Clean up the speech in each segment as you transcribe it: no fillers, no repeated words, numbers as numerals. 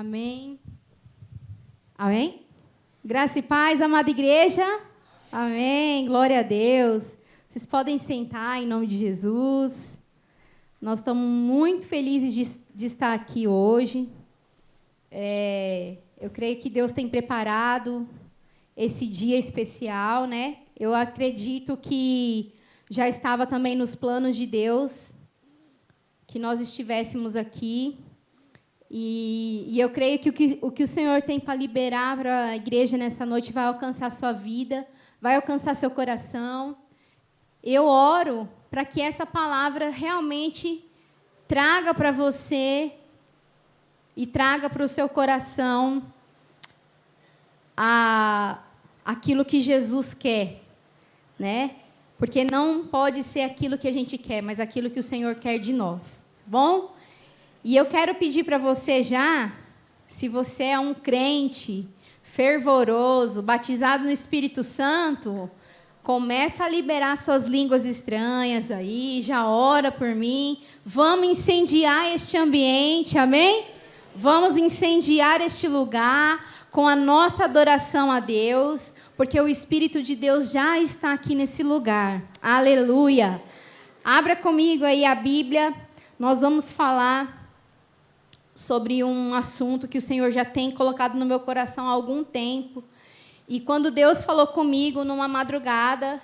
Amém. Amém? Graça e paz, amada igreja. Amém. Glória a Deus. Vocês podem sentar em nome de Jesus. Nós estamos muito felizes de estar aqui hoje. Eu creio que Deus tem preparado esse dia especial, né? Eu acredito que já estava também nos planos de Deus que nós estivéssemos aqui. E eu creio que o que o Senhor tem para liberar para a igreja nessa noite vai alcançar a sua vida, vai alcançar seu coração. Eu oro para que essa palavra realmente traga para você e traga para o seu coração aquilo que Jesus quer, né? Porque não pode ser aquilo que a gente quer, mas aquilo que o Senhor quer de nós, tá bom? E eu quero pedir para você já, se você é um crente fervoroso, batizado no Espírito Santo, começa a liberar suas línguas estranhas aí, já ora por mim. Vamos incendiar este ambiente, amém? Vamos incendiar este lugar com a nossa adoração a Deus, porque o Espírito de Deus já está aqui nesse lugar. Aleluia! Abra comigo aí a Bíblia, nós vamos falar sobre um assunto que o Senhor já tem colocado no meu coração há algum tempo. E quando Deus falou comigo numa madrugada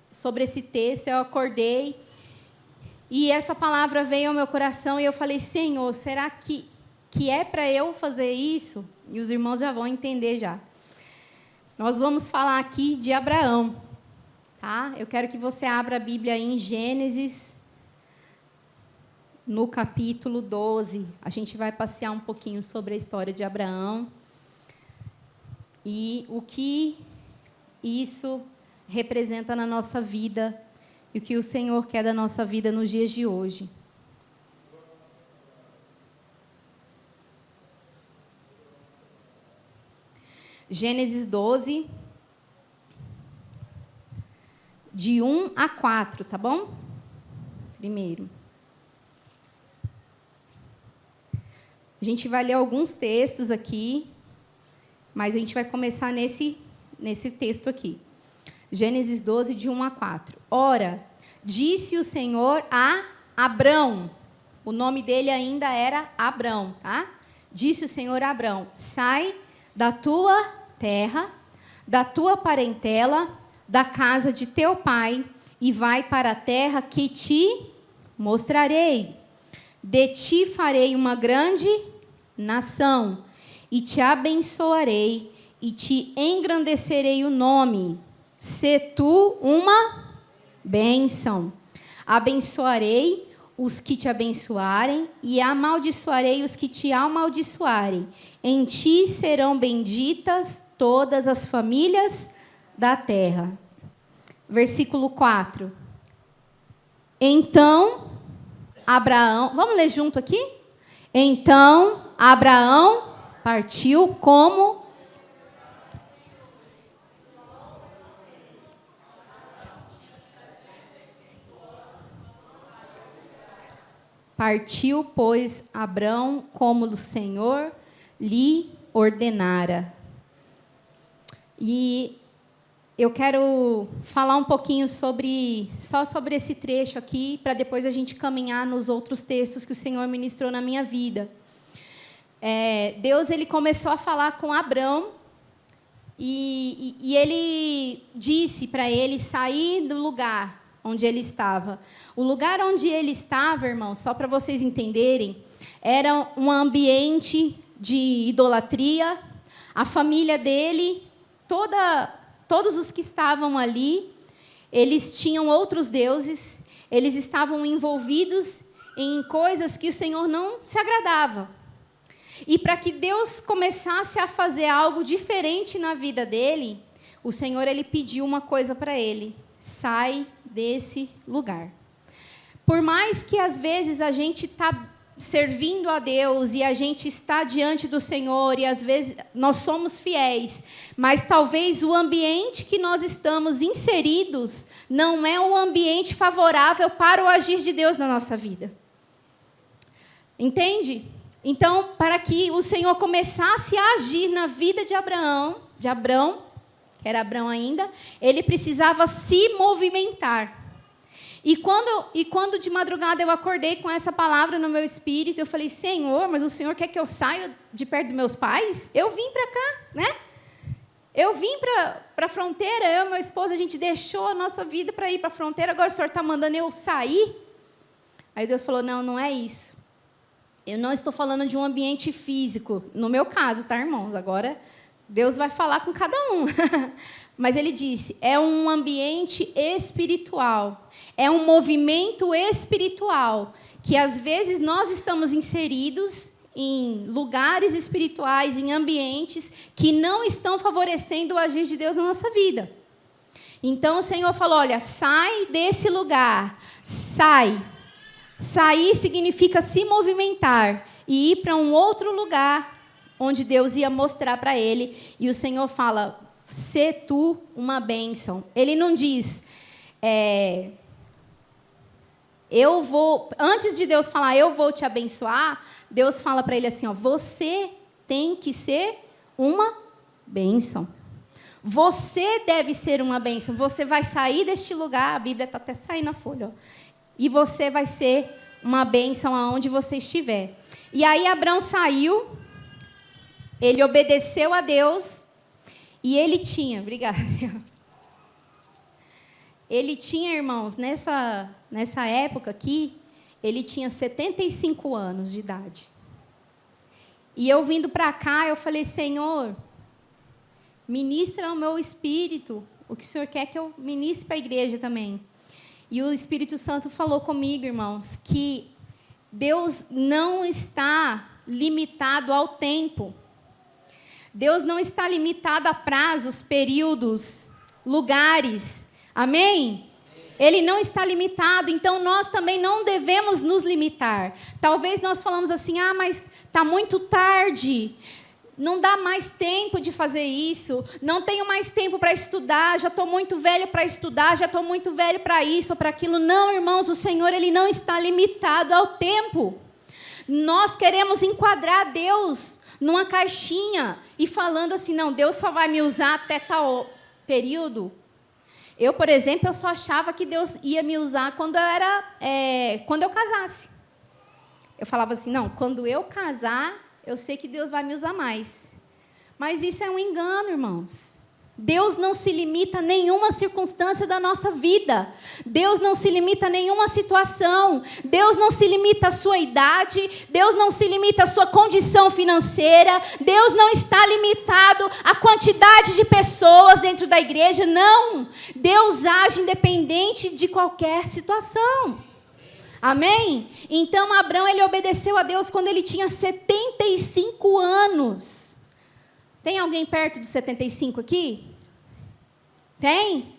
sobre esse texto, eu acordei e essa palavra veio ao meu coração e eu falei: Senhor, será que é para eu fazer isso? E os irmãos já vão entender já. Nós vamos falar aqui de Abraão, tá? Eu quero que você abra a Bíblia em Gênesis, no capítulo 12, a gente vai passear um pouquinho sobre a história de Abraão e o que isso representa na nossa vida e o que o Senhor quer da nossa vida nos dias de hoje. Gênesis 12, de 1 a 4, tá bom? Primeiro. A gente vai ler alguns textos aqui, mas a gente vai começar nesse texto aqui. Gênesis 12, de 1 a 4. Ora, disse o Senhor a Abrão, o nome dele ainda era Abrão, tá? Disse o Senhor a Abrão: sai da tua terra, da tua parentela, da casa de teu pai, e vai para a terra que te mostrarei. De ti farei uma grande nação, e te abençoarei, e te engrandecerei o nome. Se tu uma bênção. Abençoarei os que te abençoarem, e amaldiçoarei os que te amaldiçoarem. Em ti serão benditas todas as famílias da terra. Versículo 4. Então Abraão, vamos ler junto aqui? Então Abraão partiu como pois, Abrão como o Senhor lhe ordenara. E eu quero falar um pouquinho só sobre esse trecho aqui, para depois a gente caminhar nos outros textos que o Senhor ministrou na minha vida. Deus ele começou a falar com Abrão e ele disse para ele sair do lugar onde ele estava. O lugar onde ele estava, irmão, só para vocês entenderem, era um ambiente de idolatria. A família dele, todos os que estavam ali, eles tinham outros deuses, eles estavam envolvidos em coisas que o Senhor não se agradava. E para que Deus começasse a fazer algo diferente na vida dele, o Senhor ele pediu uma coisa para ele: sai desse lugar. Por mais que às vezes a gente está servindo a Deus e a gente está diante do Senhor e às vezes nós somos fiéis, mas talvez o ambiente que nós estamos inseridos não é um ambiente favorável para o agir de Deus na nossa vida. Entende? Então, para que o Senhor começasse a agir na vida de Abrão, que era Abrão ainda, ele precisava se movimentar. E quando de madrugada eu acordei com essa palavra no meu espírito, eu falei, Senhor, mas o Senhor quer que eu saia de perto dos meus pais? Eu vim para cá, né? Eu vim para a fronteira, eu e meu esposo, a gente deixou a nossa vida para ir para a fronteira, agora o Senhor está mandando eu sair? Aí Deus falou, não é isso. Eu não estou falando de um ambiente físico, no meu caso, tá, irmãos? Agora, Deus vai falar com cada um. Mas ele disse, é um ambiente espiritual, é um movimento espiritual, que às vezes nós estamos inseridos em lugares espirituais, em ambientes que não estão favorecendo o agir de Deus na nossa vida. Então o Senhor falou, olha, sai desse lugar, sai. Sair significa se movimentar e ir para um outro lugar onde Deus ia mostrar para ele. E o Senhor fala, sê tu uma bênção. Ele não diz, eu vou... Antes de Deus falar, eu vou te abençoar, Deus fala para ele assim, ó, você tem que ser uma bênção. Você deve ser uma bênção. Você vai sair deste lugar, a Bíblia está até saindo na folha, ó. E você vai ser uma bênção aonde você estiver. E aí Abrão saiu, ele obedeceu a Deus, e ele tinha, obrigada, ele tinha, irmãos, nessa época aqui, ele tinha 75 anos de idade. E eu vindo para cá, eu falei, Senhor, ministra ao meu espírito o que o Senhor quer que eu ministre para a igreja também. E o Espírito Santo falou comigo, irmãos, que Deus não está limitado ao tempo. Deus não está limitado a prazos, períodos, lugares. Amém? Ele não está limitado, então nós também não devemos nos limitar. Talvez nós falamos assim, mas está muito tarde. Não dá mais tempo de fazer isso, não tenho mais tempo para estudar, já estou muito velho para estudar, já estou muito velho para isso ou para aquilo. Não, irmãos, o Senhor ele não está limitado ao tempo. Nós queremos enquadrar Deus numa caixinha e falando assim, não, Deus só vai me usar até tal período. Eu, por exemplo, eu só achava que Deus ia me usar quando eu casasse. Eu falava assim, não, quando eu casar, eu sei que Deus vai me usar mais. Mas isso é um engano, irmãos. Deus não se limita a nenhuma circunstância da nossa vida. Deus não se limita a nenhuma situação. Deus não se limita à sua idade. Deus não se limita à sua condição financeira. Deus não está limitado à quantidade de pessoas dentro da igreja. Não. Deus age independente de qualquer situação. Amém? Então, Abrão, ele obedeceu a Deus quando ele tinha 75 anos. Tem alguém perto dos 75 aqui? Tem?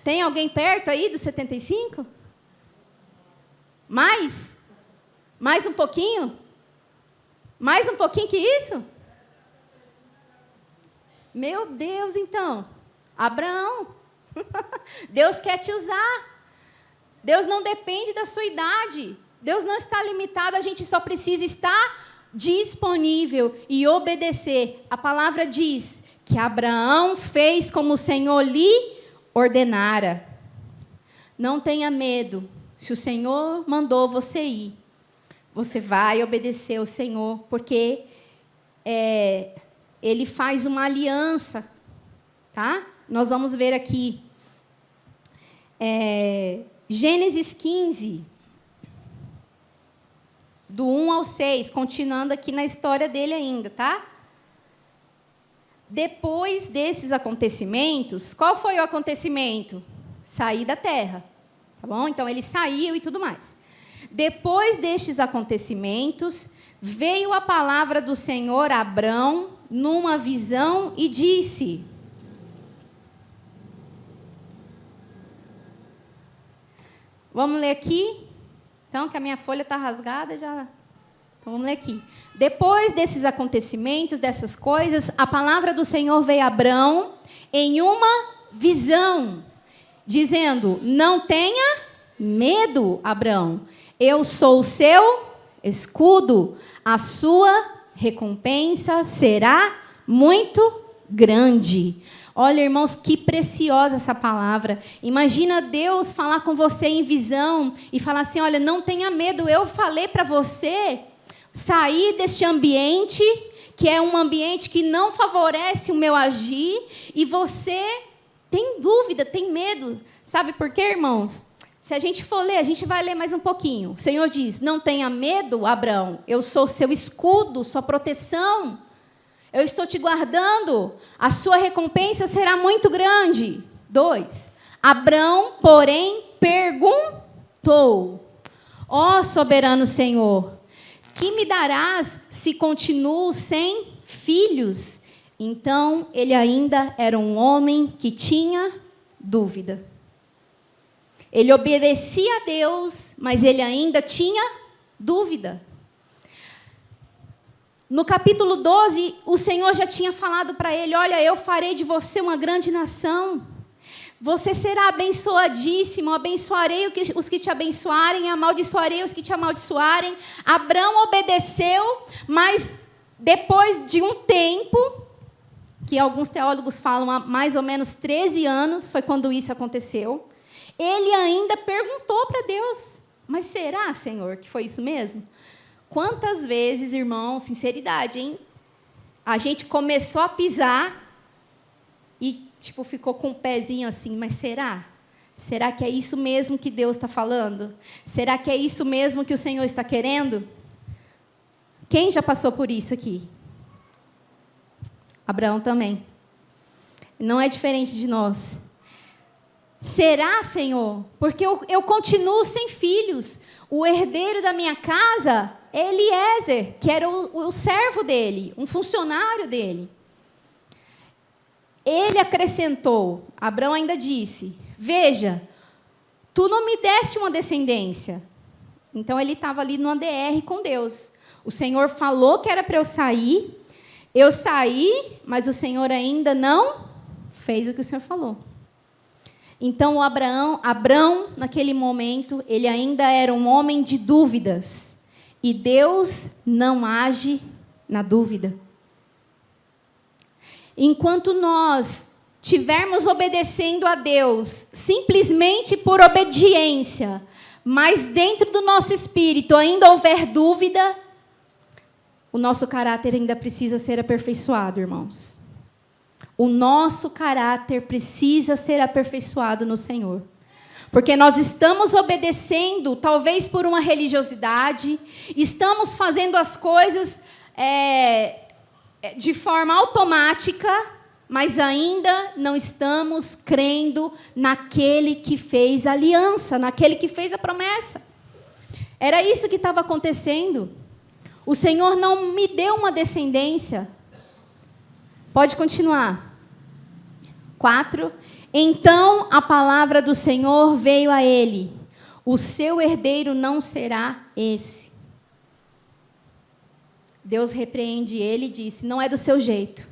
Tem alguém perto aí dos 75? Mais? Mais um pouquinho? Mais um pouquinho que isso? Meu Deus, então. Abraão. Deus quer te usar. Deus não depende da sua idade. Deus não está limitado, a gente só precisa estar disponível e obedecer. A palavra diz que Abraão fez como o Senhor lhe ordenara. Não tenha medo. Se o Senhor mandou você ir, você vai obedecer ao Senhor, porque Ele faz uma aliança, tá? Nós vamos ver aqui. Gênesis 15, do 1 ao 6, continuando aqui na história dele ainda, tá? Depois desses acontecimentos, qual foi o acontecimento? Sair da terra, tá bom? Então, ele saiu e tudo mais. Depois destes acontecimentos, veio a palavra do Senhor a Abrão numa visão e disse... Vamos ler aqui? Então, que a minha folha está rasgada, já... Então, vamos ler aqui. Depois desses acontecimentos, dessas coisas, a palavra do Senhor veio a Abrão em uma visão, dizendo, não tenha medo, Abrão. Eu sou o seu escudo. A sua recompensa será muito grande. Olha, irmãos, que preciosa essa palavra. Imagina Deus falar com você em visão e falar assim, olha, não tenha medo, eu falei para você sair deste ambiente, que é um ambiente que não favorece o meu agir, e você tem dúvida, tem medo. Sabe por quê, irmãos? Se a gente for ler, a gente vai ler mais um pouquinho. O Senhor diz, não tenha medo, Abrão, eu sou seu escudo, sua proteção. Eu estou te guardando, a sua recompensa será muito grande. 2. Abrão, porém, perguntou, ó soberano Senhor, que me darás se continuo sem filhos? Então, ele ainda era um homem que tinha dúvida. Ele obedecia a Deus, mas ele ainda tinha dúvida. No capítulo 12, o Senhor já tinha falado para ele, olha, eu farei de você uma grande nação. Você será abençoadíssimo, abençoarei os que te abençoarem, amaldiçoarei os que te amaldiçoarem. Abrão obedeceu, mas depois de um tempo, que alguns teólogos falam há mais ou menos 13 anos, foi quando isso aconteceu, ele ainda perguntou para Deus, mas será, Senhor, que foi isso mesmo? Quantas vezes, irmão, sinceridade, hein? A gente começou a pisar e, ficou com o pezinho assim, mas será? Será que é isso mesmo que Deus está falando? Será que é isso mesmo que o Senhor está querendo? Quem já passou por isso aqui? Abraão também. Não é diferente de nós. Será, Senhor? Porque eu continuo sem filhos. O herdeiro da minha casa, Eliezer, que era o servo dele, um funcionário dele. Ele acrescentou, Abrão ainda disse, veja, tu não me deste uma descendência. Então, ele estava ali no ADR com Deus. O Senhor falou que era para eu saí, mas o Senhor ainda não fez o que o Senhor falou. Então, Abrão, naquele momento, ele ainda era um homem de dúvidas. E Deus não age na dúvida. Enquanto nós estivermos obedecendo a Deus, simplesmente por obediência, mas dentro do nosso espírito ainda houver dúvida, o nosso caráter ainda precisa ser aperfeiçoado, irmãos. O nosso caráter precisa ser aperfeiçoado no Senhor. Porque nós estamos obedecendo, talvez por uma religiosidade, estamos fazendo as coisas de forma automática, mas ainda não estamos crendo naquele que fez a aliança, naquele que fez a promessa. Era isso que estava acontecendo. O Senhor não me deu uma descendência. Pode continuar. 4. Então a palavra do Senhor veio a ele. O seu herdeiro não será esse. Deus repreende ele e disse, não é do seu jeito.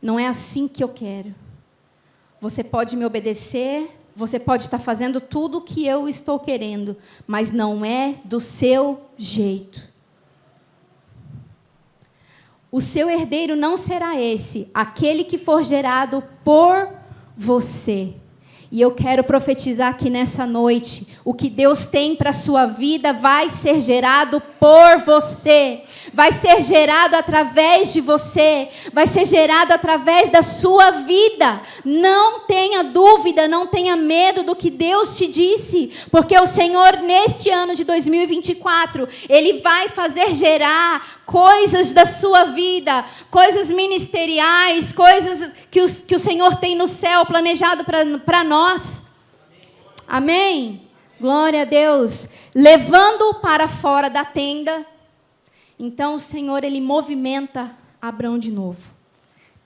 Não é assim que eu quero. Você pode me obedecer, você pode estar fazendo tudo o que eu estou querendo, mas não é do seu jeito. O seu herdeiro não será esse, aquele que for gerado por você. E eu quero profetizar aqui nessa noite, o que Deus tem para a sua vida vai ser gerado por você, vai ser gerado através de você, vai ser gerado através da sua vida. Não tenha dúvida, não tenha medo do que Deus te disse, porque o Senhor, neste ano de 2024, Ele vai fazer gerar coisas da sua vida, coisas ministeriais, coisas que o Senhor tem no céu planejado para nós. Amém? Glória a Deus. Levando-o para fora da tenda. Então o Senhor, Ele movimenta Abrão de novo.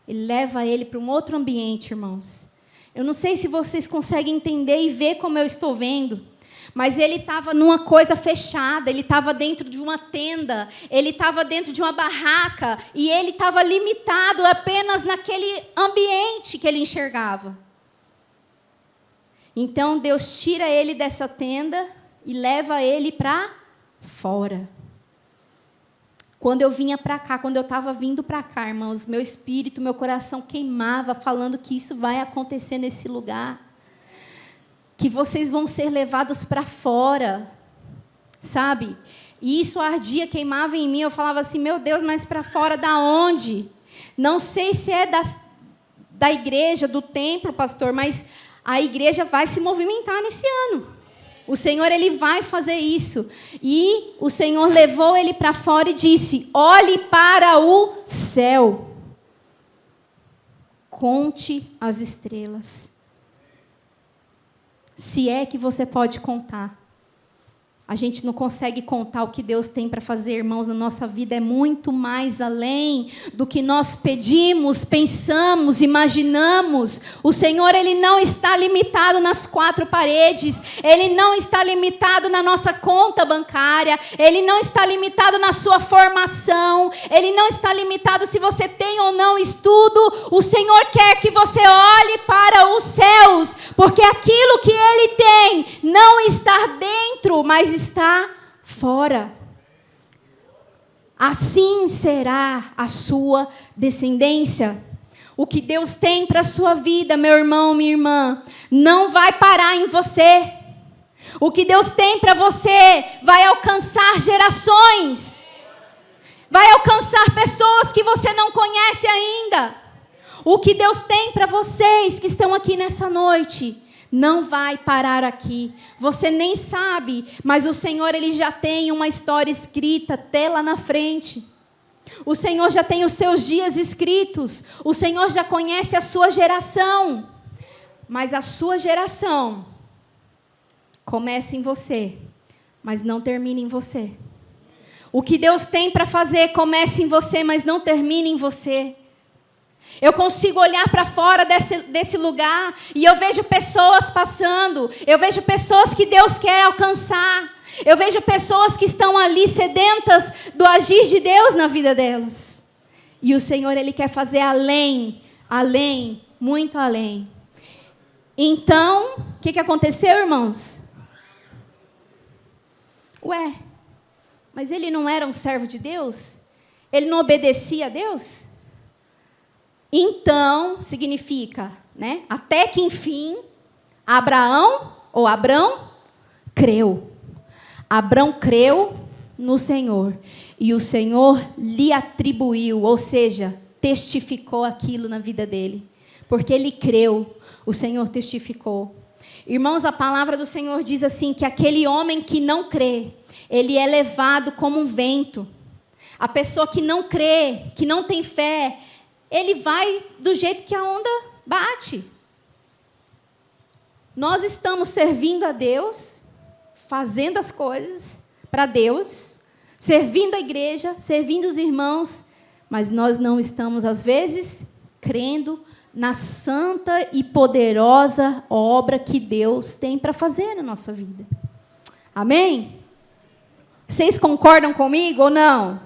Ele leva ele para um outro ambiente, irmãos. Eu não sei se vocês conseguem entender e ver como eu estou vendo. Mas ele estava numa coisa fechada, ele estava dentro de uma tenda, ele estava dentro de uma barraca, e ele estava limitado apenas naquele ambiente que ele enxergava. Então Deus tira ele dessa tenda e leva ele para fora. Quando eu vinha para cá, quando eu estava vindo para cá, irmãos, meu espírito, meu coração queimava, falando que isso vai acontecer nesse lugar. Que vocês vão ser levados para fora, sabe? E isso ardia, queimava em mim. Eu falava assim, meu Deus, mas para fora da onde? Não sei se é da igreja, do templo, pastor, mas a igreja vai se movimentar nesse ano. O Senhor, Ele vai fazer isso. E o Senhor levou ele para fora e disse, olhe para o céu. Conte as estrelas. Se é que você pode contar. A gente não consegue contar o que Deus tem para fazer, irmãos, na nossa vida. É muito mais além do que nós pedimos, pensamos, imaginamos. O Senhor, Ele não está limitado nas quatro paredes. Ele não está limitado na nossa conta bancária. Ele não está limitado na sua formação. Ele não está limitado se você tem ou não estudo. O Senhor quer que você olhe para os céus, porque aquilo que Ele tem não está dentro, mas está fora. Assim será a sua descendência. O que Deus tem para a sua vida, meu irmão, minha irmã, não vai parar em você. O que Deus tem para você vai alcançar gerações. Vai alcançar pessoas que você não conhece ainda. O que Deus tem para vocês que estão aqui nessa noite não vai parar aqui. Você nem sabe, mas o Senhor, Ele já tem uma história escrita até lá na frente. O Senhor já tem os seus dias escritos. O Senhor já conhece a sua geração. Mas a sua geração começa em você, mas não termina em você. O que Deus tem para fazer começa em você, mas não termina em você. Eu consigo olhar para fora desse lugar e eu vejo pessoas passando, eu vejo pessoas que Deus quer alcançar, eu vejo pessoas que estão ali sedentas do agir de Deus na vida delas. E o Senhor, Ele quer fazer além, muito além. Então, o que aconteceu, irmãos? Ué, mas ele não era um servo de Deus? Ele não obedecia a Deus? Então, significa, né? Até que, enfim, Abrão creu. Abrão creu no Senhor. E o Senhor lhe atribuiu, ou seja, testificou aquilo na vida dele. Porque ele creu, o Senhor testificou. Irmãos, a palavra do Senhor diz assim, que aquele homem que não crê, ele é levado como um vento. A pessoa que não crê, que não tem fé, ele vai do jeito que a onda bate. Nós estamos servindo a Deus, fazendo as coisas para Deus, servindo a igreja, servindo os irmãos, mas nós não estamos, às vezes, crendo na santa e poderosa obra que Deus tem para fazer na nossa vida. Amém? Vocês concordam comigo ou não?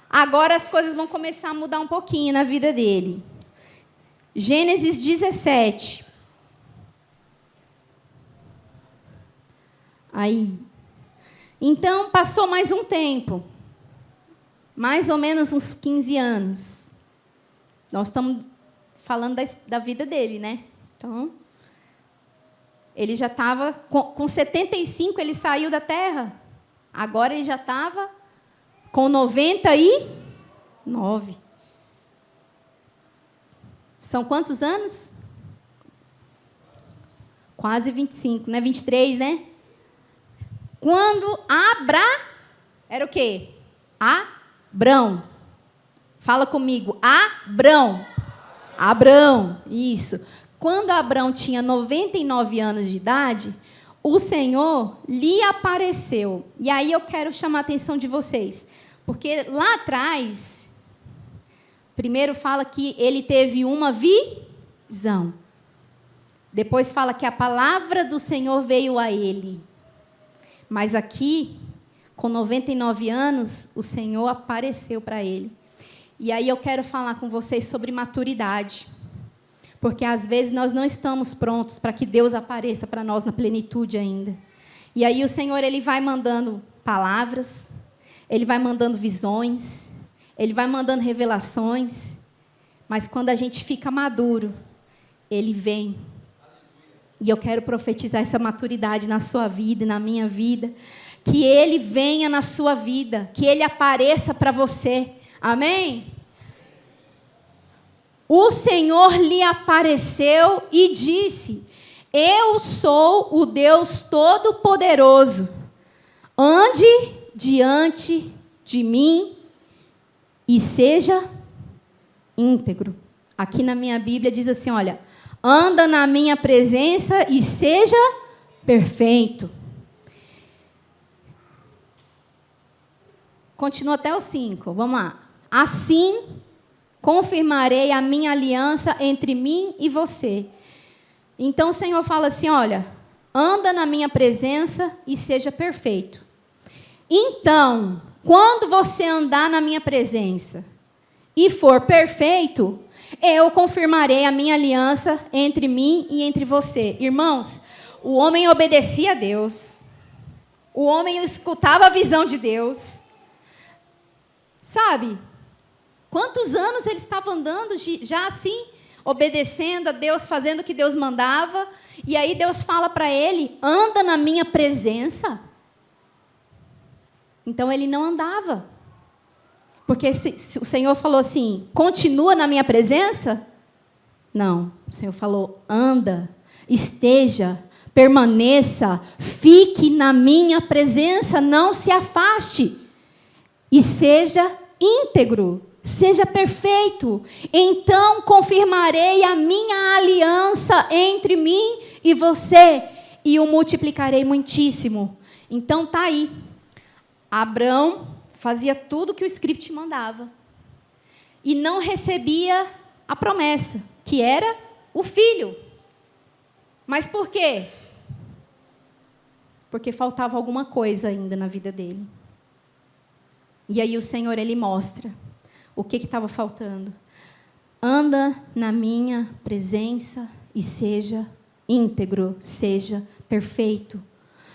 Agora as coisas vão começar a mudar um pouquinho na vida dele. Gênesis 17. Aí. Então, passou mais um tempo. Mais ou menos uns 15 anos. Nós estamos falando da vida dele, né? Então, ele já estava... Com 75, ele saiu da terra. Agora ele já estava com 99. São quantos anos? Quase 25, né? 23, né? Quando era o quê? Abrão. Fala comigo. Abrão, isso. Quando Abrão tinha 99 anos de idade, o Senhor lhe apareceu. E aí eu quero chamar a atenção de vocês. Porque lá atrás, primeiro fala que ele teve uma visão. Depois fala que a palavra do Senhor veio a ele. Mas aqui, com 99 anos, o Senhor apareceu para ele. E aí eu quero falar com vocês sobre maturidade. Porque às vezes nós não estamos prontos para que Deus apareça para nós na plenitude ainda. E aí o Senhor, Ele vai mandando palavras, Ele vai mandando visões, Ele vai mandando revelações, mas quando a gente fica maduro, Ele vem. E eu quero profetizar essa maturidade na sua vida e na minha vida, que Ele venha na sua vida, que Ele apareça para você. Amém? O Senhor lhe apareceu e disse: eu sou o Deus Todo-Poderoso. Ande diante de mim e seja íntegro. Aqui na minha Bíblia diz assim, olha, anda na minha presença e seja perfeito. Continua até o 5, vamos lá. Assim confirmarei a minha aliança entre mim e você. Então o Senhor fala assim, olha, anda na minha presença e seja perfeito. Então, quando você andar na minha presença e for perfeito, eu confirmarei a minha aliança entre mim e entre você. Irmãos, o homem obedecia a Deus. O homem escutava a visão de Deus. Sabe? Quantos anos ele estava andando já assim, obedecendo a Deus, fazendo o que Deus mandava. E aí Deus fala para ele, anda na minha presença. Então ele não andava. Porque se o Senhor falou assim, continua na minha presença? Não, o Senhor falou, anda, esteja, permaneça, fique na minha presença, não se afaste. E seja íntegro, seja perfeito. Então confirmarei a minha aliança entre mim e você, e o multiplicarei muitíssimo. Então tá aí. Abrão fazia tudo que o script mandava. E não recebia a promessa, que era o filho. Mas por quê? Porque faltava alguma coisa ainda na vida dele. E aí o Senhor, Ele mostra o que estava faltando. Anda na minha presença e seja íntegro, seja perfeito.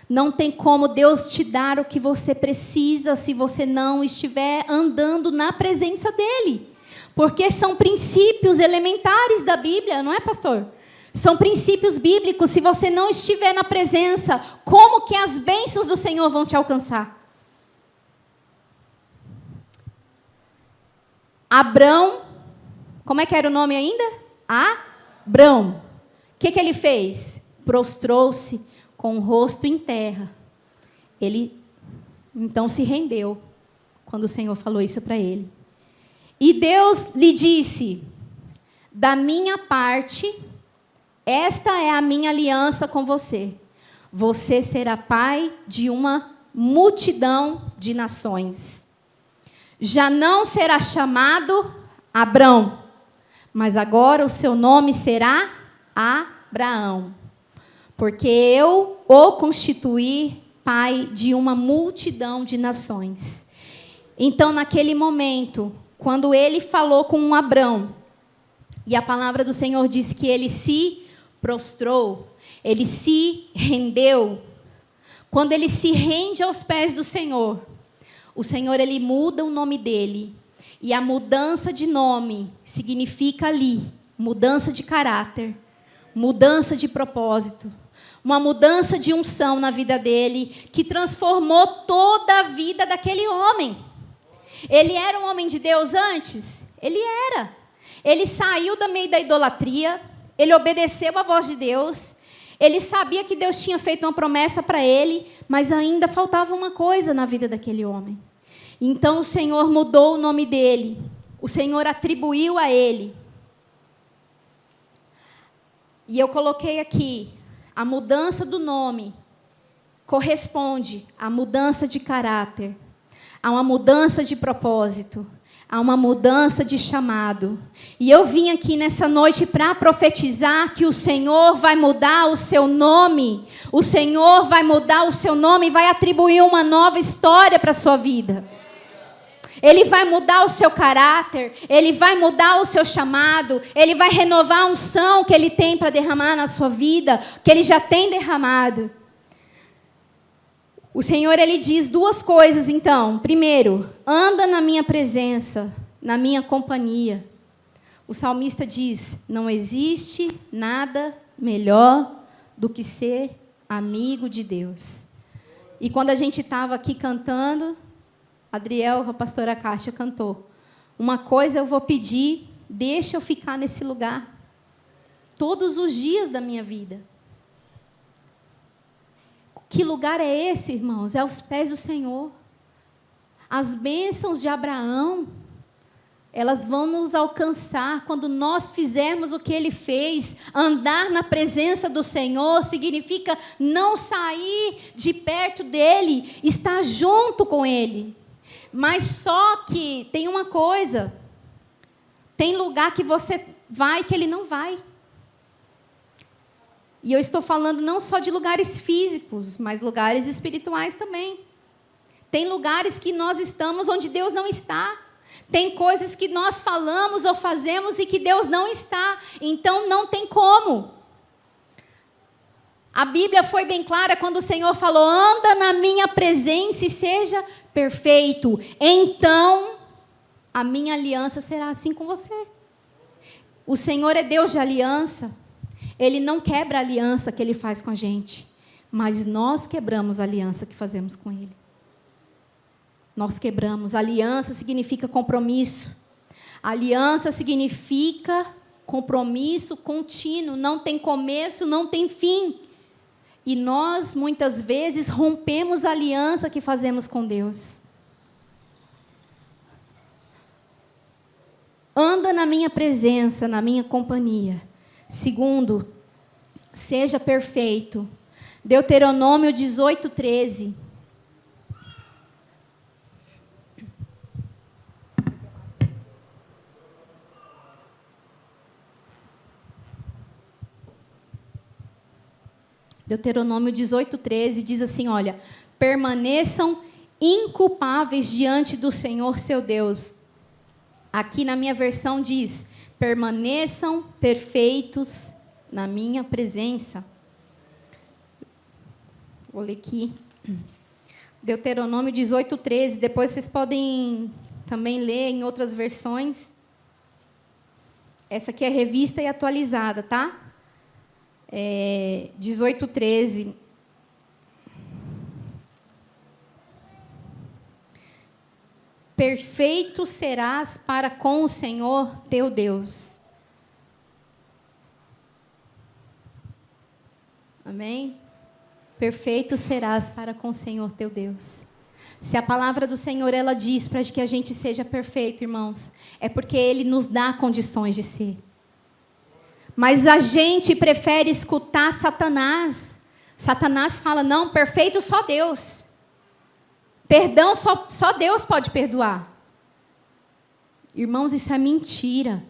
Não tem como Deus te dar o que você precisa se você não estiver andando na presença dEle. Porque são princípios elementares da Bíblia, não é, pastor? São princípios bíblicos. Se você não estiver na presença, como que as bênçãos do Senhor vão te alcançar? Abrão, como é que era o nome ainda? Abrão. O que ele fez? Prostrou-se com o rosto em terra. Ele, então, se rendeu, quando o Senhor falou isso para ele. E Deus lhe disse, da minha parte, esta é a minha aliança com você. Você será pai de uma multidão de nações. Já não será chamado Abrão, mas agora o seu nome será Abraão, porque eu o constituí pai de uma multidão de nações. Então, naquele momento, quando ele falou com Abrão, e a palavra do Senhor diz que ele se prostrou, ele se rendeu. Quando ele se rende aos pés do Senhor, o Senhor, Ele muda o nome dele. E a mudança de nome significa ali, mudança de caráter, mudança de propósito, uma mudança de unção na vida dele, que transformou toda a vida daquele homem. Ele era um homem de Deus antes? Ele era. Ele saiu do meio da idolatria, ele obedeceu à voz de Deus, ele sabia que Deus tinha feito uma promessa para ele, mas ainda faltava uma coisa na vida daquele homem. Então o Senhor mudou o nome dele, o Senhor atribuiu a ele. E eu coloquei aqui, a mudança do nome corresponde à mudança de caráter, a uma mudança de propósito, a uma mudança de chamado. E eu vim aqui nessa noite para profetizar que o Senhor vai mudar o seu nome. O Senhor vai mudar o seu nome e vai atribuir uma nova história para a sua vida. Ele vai mudar o seu caráter, Ele vai mudar o seu chamado, Ele vai renovar a unção que Ele tem para derramar na sua vida, que Ele já tem derramado. O Senhor, Ele diz duas coisas, então. Primeiro, anda na minha presença, na minha companhia. O salmista diz, não existe nada melhor do que ser amigo de Deus. E quando a gente estava aqui cantando, Adriel, a pastora Kátia, cantou. Uma coisa eu vou pedir, deixa eu ficar nesse lugar. Todos os dias da minha vida. Que lugar é esse, irmãos? É aos pés do Senhor. As bênçãos de Abraão, elas vão nos alcançar quando nós fizermos o que ele fez. Andar na presença do Senhor significa não sair de perto dele, estar junto com ele. Mas só que tem uma coisa, tem lugar que você vai que ele não vai. E eu estou falando não só de lugares físicos, mas lugares espirituais também. Tem lugares que nós estamos onde Deus não está. Tem coisas que nós falamos ou fazemos e que Deus não está. Então não tem como. A Bíblia foi bem clara quando o Senhor falou, anda na minha presença e seja perfeito. Então, a minha aliança será assim com você. O Senhor é Deus de aliança. Ele não quebra a aliança que Ele faz com a gente. Mas nós quebramos a aliança que fazemos com Ele. Nós quebramos. Aliança significa compromisso. Aliança significa compromisso contínuo. Não tem começo, não tem fim. E nós, muitas vezes, rompemos a aliança que fazemos com Deus. Anda na minha presença, na minha companhia. Segundo, seja perfeito. Deuteronômio 18:13. Deuteronômio 18:13 diz assim, olha, permaneçam inculpáveis diante do Senhor seu Deus. Aqui na minha versão diz, permaneçam perfeitos na minha presença. Vou ler aqui. Deuteronômio 18:13, depois vocês podem também ler em outras versões. Essa aqui é revista e atualizada, tá? 18:13. Perfeito serás para com o Senhor teu Deus. Amém? Perfeito serás para com o Senhor teu Deus. Se a palavra do Senhor, ela diz para que a gente seja perfeito, irmãos, é porque Ele nos dá condições de ser. Mas a gente prefere escutar Satanás. Satanás fala, não, perfeito só Deus. Perdão, só Deus pode perdoar. Irmãos, isso é mentira.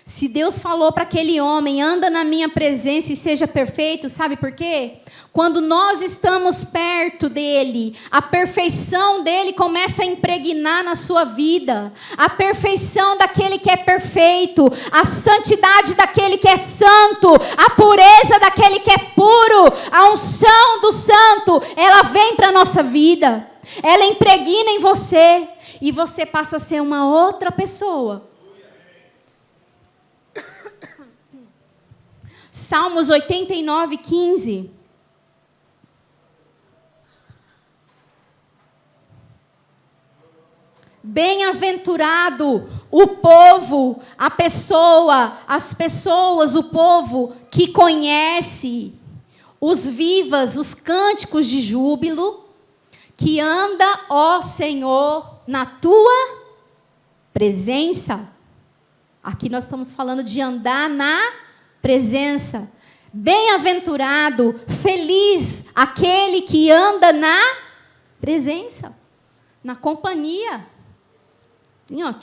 Se Deus falou para aquele homem, anda na minha presença e seja perfeito, sabe por quê? Quando nós estamos perto dele, a perfeição dele começa a impregnar na sua vida. A perfeição daquele que é perfeito, a santidade daquele que é santo, a pureza daquele que é puro, a unção do santo, ela vem para a nossa vida. Ela impregna em você e você passa a ser uma outra pessoa. Salmos 89:15. Bem-aventurado o povo, a pessoa, as pessoas, o povo que conhece os vivas, os cânticos de júbilo, que anda, ó Senhor, na tua presença. Aqui nós estamos falando de andar na presença. Bem-aventurado, feliz, aquele que anda na presença, na companhia. E, ó,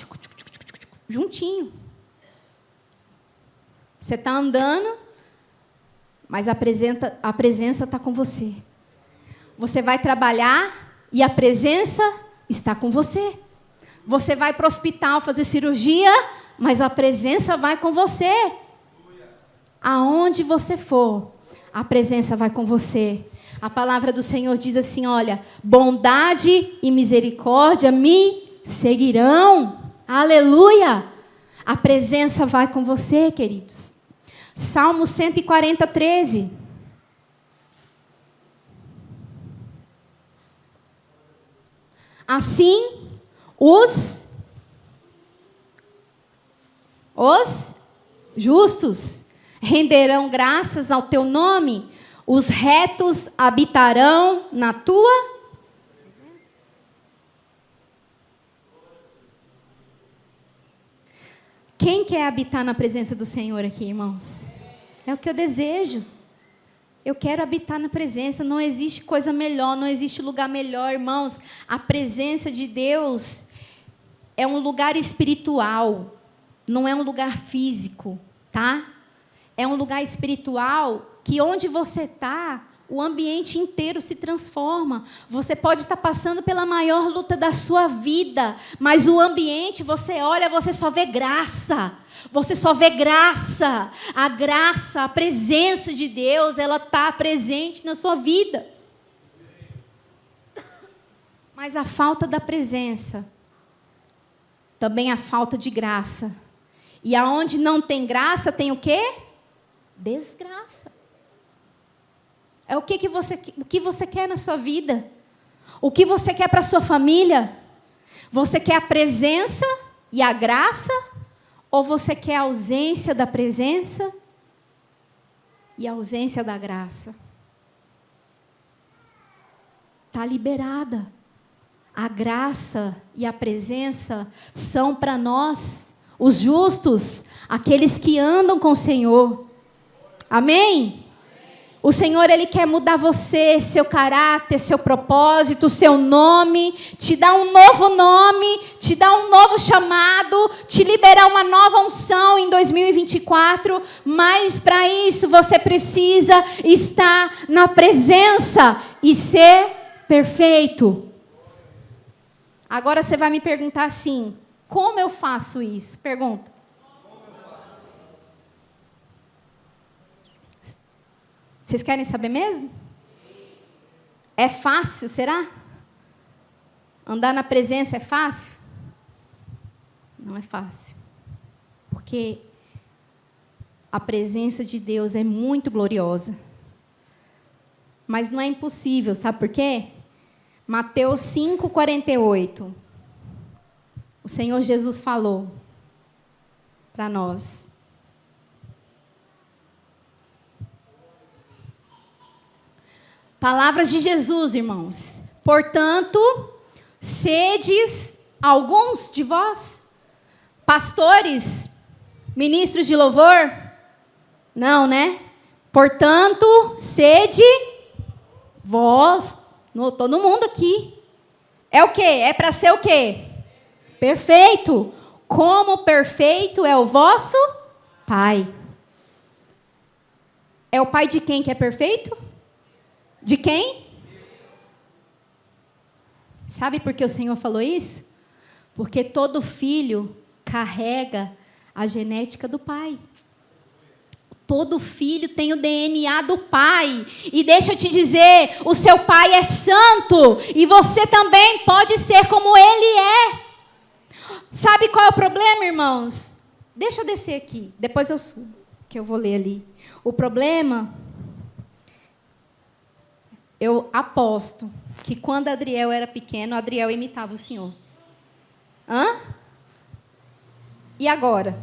juntinho. Você está andando, mas a presença está com você. Você vai trabalhar e a presença está com você. Você vai para o hospital fazer cirurgia, mas a presença vai com você. Aonde você for, a presença vai com você. A palavra do Senhor diz assim, olha, bondade e misericórdia me seguirão. Aleluia! A presença vai com você, queridos. Salmo 140, 13. Assim, os justos renderão graças ao teu nome, os retos habitarão na tua presença. Quem quer habitar na presença do Senhor aqui, irmãos? É o que eu desejo. Eu quero habitar na presença, não existe coisa melhor, não existe lugar melhor, irmãos. A presença de Deus é um lugar espiritual, não é um lugar físico, tá? É um lugar espiritual que onde você está, o ambiente inteiro se transforma. Você pode estar passando pela maior luta da sua vida, mas o ambiente, você olha, você só vê graça. Você só vê graça. A graça, a presença de Deus, ela está presente na sua vida. Mas a falta da presença, também a falta de graça. E aonde não tem graça, tem o quê? Desgraça. É o que você quer na sua vida? O que você quer para a sua família? Você quer a presença e a graça? Ou você quer a ausência da presença e a ausência da graça? Está liberada. A graça e a presença são para nós, os justos, aqueles que andam com o Senhor. Amém? O Senhor, Ele quer mudar você, seu caráter, seu propósito, seu nome, te dar um novo nome, te dar um novo chamado, te liberar uma nova unção em 2024, mas para isso você precisa estar na presença e ser perfeito. Agora você vai me perguntar assim, como eu faço isso? Pergunta. Vocês querem saber mesmo? É fácil, será? Andar na presença é fácil? Não é fácil. Porque a presença de Deus é muito gloriosa. Mas não é impossível, sabe por quê? Mateus 5:48. O Senhor Jesus falou para nós. Palavras de Jesus, irmãos. Portanto, sedes alguns de vós, pastores, ministros de louvor? Não, né? Portanto, sede vós, todo mundo aqui. É o quê? É para ser o quê? Perfeito. Como perfeito é o vosso Pai. É o Pai de quem que é perfeito? De quem? Sabe por que o Senhor falou isso? Porque todo filho carrega a genética do pai. Todo filho tem o DNA do pai. E deixa eu te dizer, o seu pai é santo. E você também pode ser como ele é. Sabe qual é o problema, irmãos? Deixa eu descer aqui, depois eu subo, que eu vou ler ali. O problema... Eu aposto que quando Adriel era pequeno, Adriel imitava o Senhor. Hã? E agora?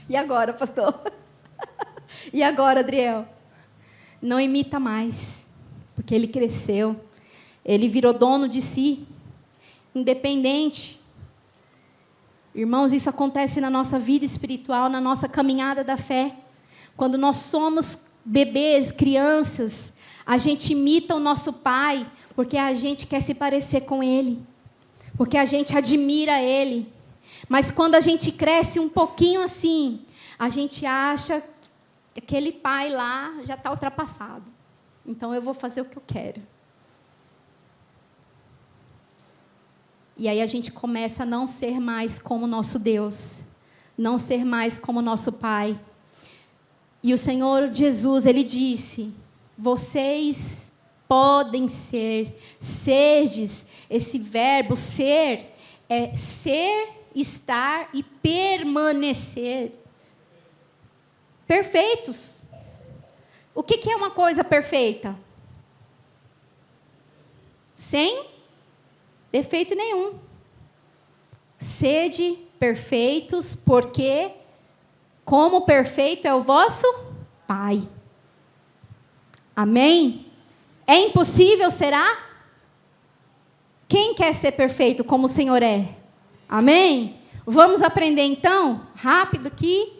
E agora, pastor? E agora, Adriel? Não imita mais, porque ele cresceu. Ele virou dono de si, independente. Irmãos, isso acontece na nossa vida espiritual, na nossa caminhada da fé. Quando nós somos bebês, crianças, a gente imita o nosso pai, porque a gente quer se parecer com ele, porque a gente admira ele. Mas quando a gente cresce um pouquinho assim, a gente acha que aquele pai lá já está ultrapassado. Então eu vou fazer o que eu quero. E aí a gente começa a não ser mais como nosso Deus, não ser mais como nosso Pai. E o Senhor Jesus, Ele disse: vocês podem ser, serdes, esse verbo ser, é ser, estar e permanecer. Perfeitos. O que é uma coisa perfeita? Sem defeito nenhum. Sede perfeitos, porque como perfeito é o vosso Pai. Amém? É impossível, será? Quem quer ser perfeito como o Senhor é? Amém? Vamos aprender então, rápido aqui.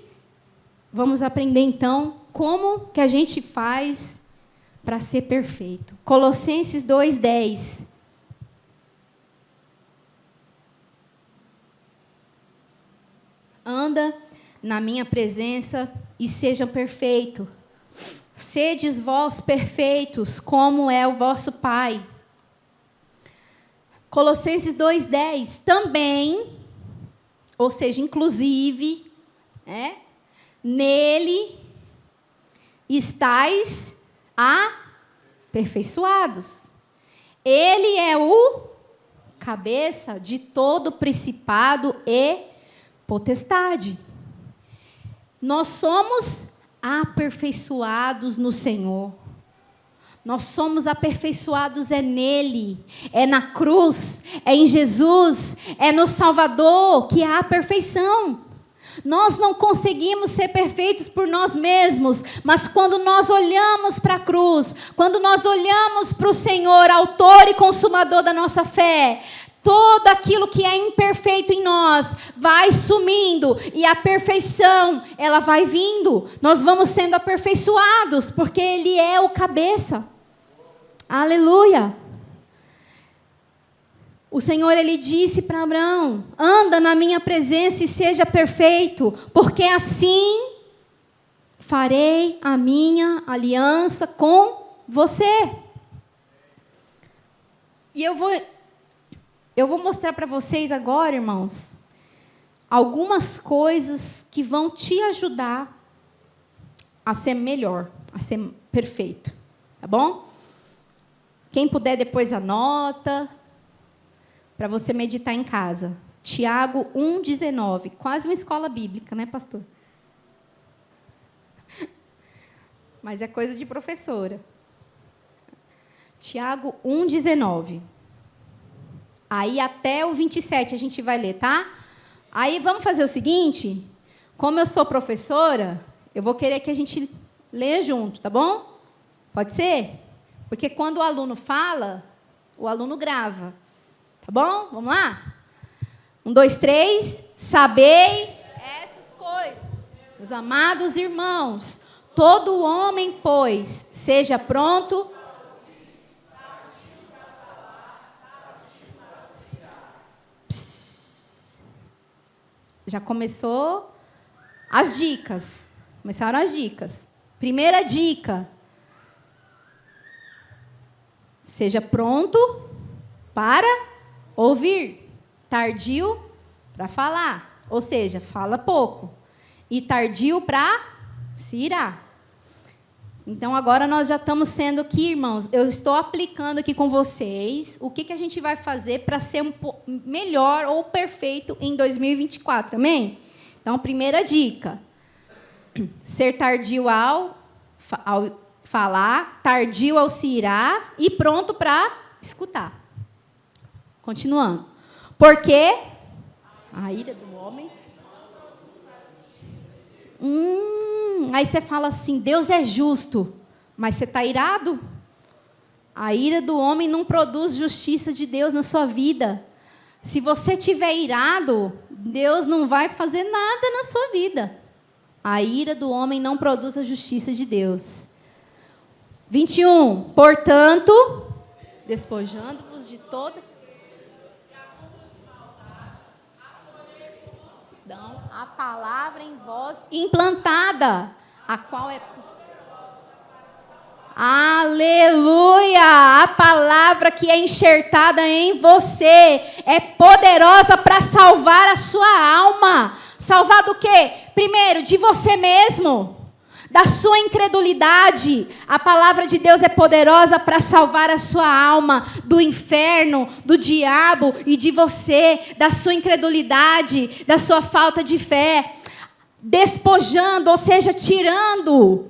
Vamos aprender então como que a gente faz para ser perfeito. Colossenses 2:10. Anda na minha presença e seja perfeito. Sedes vós perfeitos, como é o vosso Pai. Colossenses 2:10. Também, ou seja, inclusive, nele estáis aperfeiçoados. Ele é o cabeça de todo principado e potestade. Nós somos aperfeiçoados no Senhor. Nós somos aperfeiçoados nele, é na cruz, é em Jesus, é no Salvador que há a perfeição. Nós não conseguimos ser perfeitos por nós mesmos, mas quando nós olhamos para a cruz, quando nós olhamos para o Senhor, autor e consumador da nossa fé, todo aquilo que é imperfeito em nós vai sumindo e a perfeição, ela vai vindo. Nós vamos sendo aperfeiçoados, porque Ele é o cabeça. Aleluia! O Senhor, Ele disse para Abraão: anda na minha presença e seja perfeito, porque assim farei a minha aliança com você. E eu vou mostrar para vocês agora, irmãos, algumas coisas que vão te ajudar a ser melhor, a ser perfeito. Tá bom? Quem puder depois anota, para você meditar em casa. Tiago 1,19. Quase uma escola bíblica, né, pastor? Mas é coisa de professora. Tiago 1,19. Aí até o 27 a gente vai ler, tá? Aí vamos fazer o seguinte. Como eu sou professora, eu vou querer que a gente leia junto, tá bom? Pode ser? Porque quando o aluno fala, o aluno grava. Tá bom? Vamos lá? 1, 2, 3. Sabei essas coisas, meus amados irmãos. Todo homem, pois, seja pronto. Já começou as dicas. Começaram as dicas. Primeira dica. Seja pronto para ouvir, tardio para falar. Ou seja, fala pouco. E tardio para se irar. Então, agora nós já estamos sendo aqui, irmãos, eu estou aplicando aqui com vocês o que a gente vai fazer para ser melhor ou perfeito em 2024, amém? Então, primeira dica, ser tardio ao falar, tardio ao se irar e pronto para escutar. Continuando. Porque a ira do homem... Aí você fala assim, Deus é justo, mas você está irado? A ira do homem não produz justiça de Deus na sua vida. Se você estiver irado, Deus não vai fazer nada na sua vida. A ira do homem não produz a justiça de Deus. 21. Portanto, despojando-vos de toda... a palavra em vós implantada, a qual é... Aleluia! A palavra que é enxertada em você é poderosa para salvar a sua alma. Salvar do quê? Primeiro, de você mesmo, da sua incredulidade. A palavra de Deus é poderosa para salvar a sua alma do inferno, do diabo e de você, da sua incredulidade, da sua falta de fé. Despojando, ou seja, tirando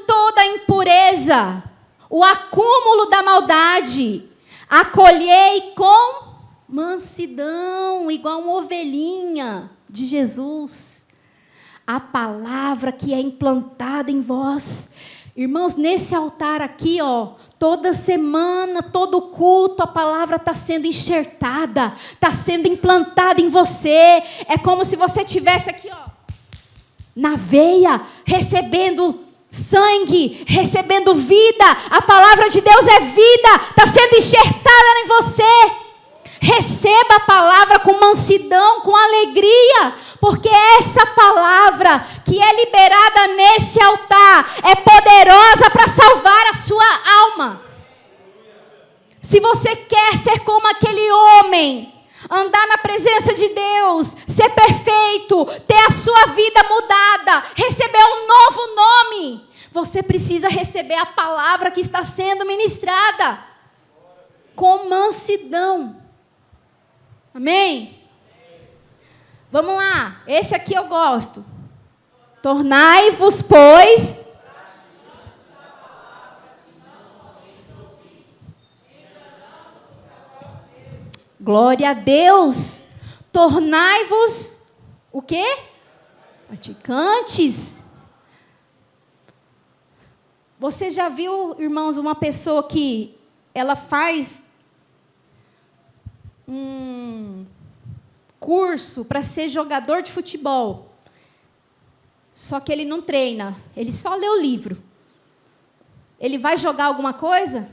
toda a impureza, o acúmulo da maldade. Acolhei com mansidão, igual uma ovelhinha de Jesus, a palavra que é implantada em vós. Irmãos, nesse altar aqui, toda semana, todo culto, a palavra está sendo enxertada, está sendo implantada em você. É como se você estivesse aqui, na veia, recebendo sangue, recebendo vida. A palavra de Deus é vida, está sendo enxertada em você. Receba a palavra com mansidão, com alegria, porque essa palavra que é liberada nesse altar é poderosa para salvar a sua alma. Se você quer ser como aquele homem, andar na presença de Deus, ser perfeito, ter a sua vida mudada, receber um novo nome, você precisa receber a palavra que está sendo ministrada com mansidão. Amém? Vamos lá, esse aqui eu gosto. Tornai-vos, pois, glória a Deus. Tornai-vos o quê? Praticantes. Você já viu, irmãos, uma pessoa que ela faz um curso para ser jogador de futebol, só que ele não treina, ele só lê o livro. Ele vai jogar alguma coisa?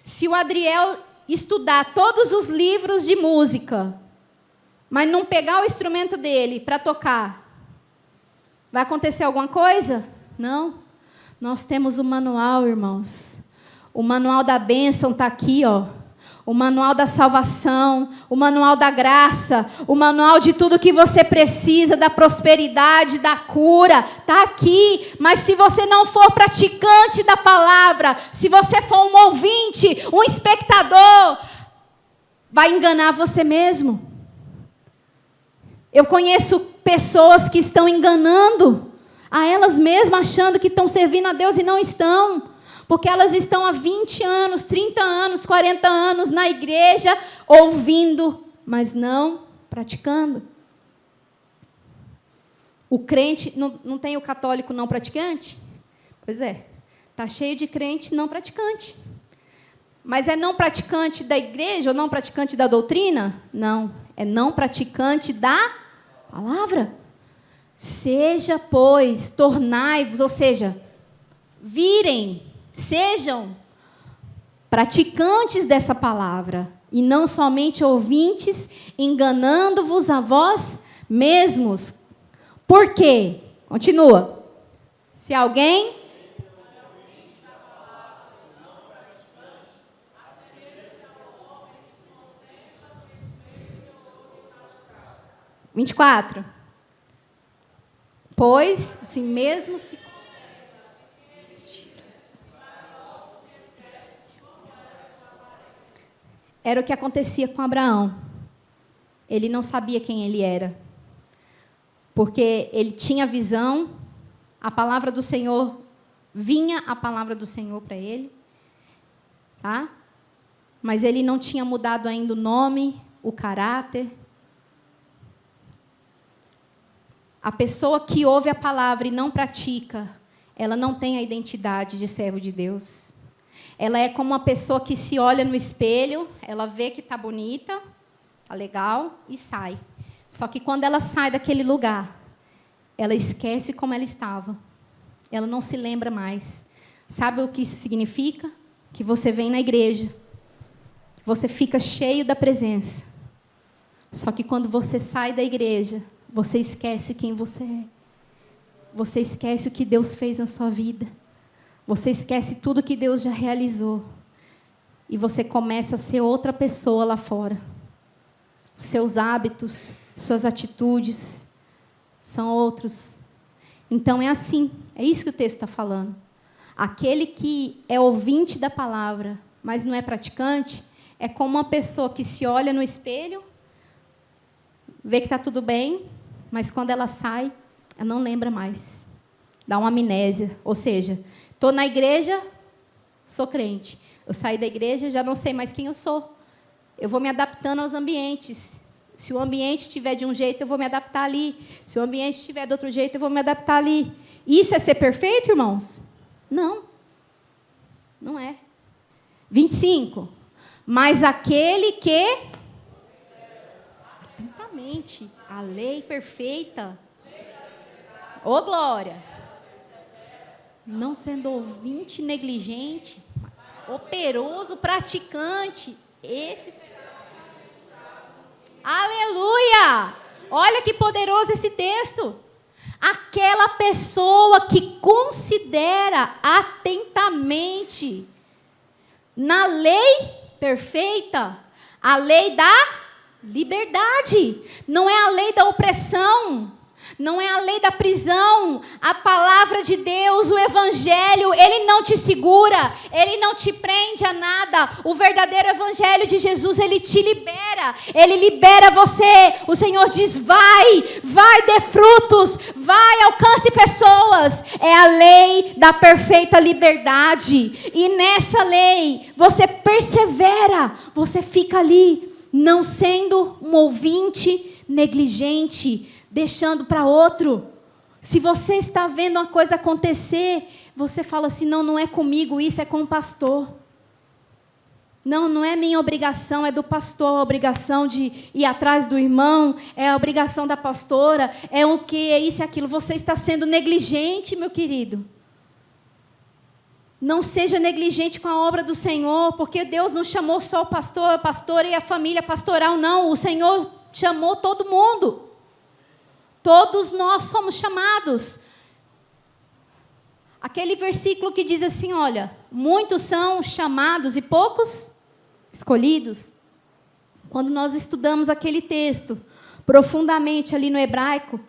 Se o Adriel estudar todos os livros de música, mas não pegar o instrumento dele para tocar, vai acontecer alguma coisa? Não. Nós temos o manual, irmãos. O manual da bênção está aqui, O manual da salvação, o manual da graça, o manual de tudo que você precisa, da prosperidade, da cura, está aqui. Mas se você não for praticante da palavra, se você for um ouvinte, um espectador, vai enganar você mesmo. Eu conheço pessoas que estão enganando a elas mesmas, achando que estão servindo a Deus e não estão. Porque elas estão há 20 anos, 30 anos, 40 anos na igreja, ouvindo, mas não praticando. O crente, não tem o católico não praticante? Pois é, está cheio de crente não praticante. Mas é não praticante da igreja ou não praticante da doutrina? Não, é não praticante da palavra. Seja, pois, tornai-vos, ou seja, virem, sejam praticantes dessa palavra, e não somente ouvintes, enganando-vos a vós mesmos. Por quê? Continua. Se alguém... Vinte e quatro. Pois, assim mesmo se... Era o que acontecia com Abraão. Ele não sabia quem ele era. Porque ele tinha visão, a palavra do Senhor, vinha a palavra do Senhor para ele. Tá? Mas ele não tinha mudado ainda o nome, o caráter. A pessoa que ouve a palavra e não pratica, ela não tem a identidade de servo de Deus. Ela é como uma pessoa que se olha no espelho, ela vê que está bonita, está legal, e sai. Só que quando ela sai daquele lugar, ela esquece como ela estava. Ela não se lembra mais. Sabe o que isso significa? Que você vem na igreja, você fica cheio da presença. Só que quando você sai da igreja, você esquece quem você é. Você esquece o que Deus fez na sua vida. Você esquece tudo que Deus já realizou. E você começa a ser outra pessoa lá fora. Os seus hábitos, suas atitudes são outros. Então é assim, é isso que o texto está falando. Aquele que é ouvinte da palavra, mas não é praticante, é como uma pessoa que se olha no espelho, vê que está tudo bem, mas quando ela sai, ela não lembra mais. Dá uma amnésia. Ou seja, estou na igreja, sou crente. Eu saí da igreja, já não sei mais quem eu sou. Eu vou me adaptando aos ambientes. Se o ambiente estiver de um jeito, eu vou me adaptar ali. Se o ambiente estiver de outro jeito, eu vou me adaptar ali. Isso é ser perfeito, irmãos? Não. Não é. 25. Mas aquele que... Atentamente. A lei perfeita. Ô, glória. Não sendo ouvinte negligente, operoso, praticante. Esses. Aleluia! Olha que poderoso esse texto. Aquela pessoa que considera atentamente na lei perfeita, a lei da liberdade. Não é a lei da opressão. Não é a lei da prisão. A palavra de Deus, o evangelho, ele não te segura, ele não te prende a nada. O verdadeiro evangelho de Jesus, ele te libera. Ele libera você. O Senhor diz: vai, dê frutos, vai, alcance pessoas. É a lei da perfeita liberdade. E nessa lei, você persevera, você fica ali, não sendo um ouvinte negligente, deixando para outro. Se você está vendo uma coisa acontecer, você fala assim: não é comigo, isso é com o pastor. Não é minha obrigação, é do pastor. A obrigação de ir atrás do irmão, é a obrigação da pastora, é o que, é isso e aquilo. Você está sendo negligente, meu querido. Não seja negligente com a obra do Senhor, porque Deus não chamou só o pastor, a pastora e a família pastoral, não. O Senhor chamou todo mundo. Todos nós somos chamados. Aquele versículo que diz assim, olha, muitos são chamados e poucos escolhidos. Quando nós estudamos aquele texto profundamente ali no hebraico,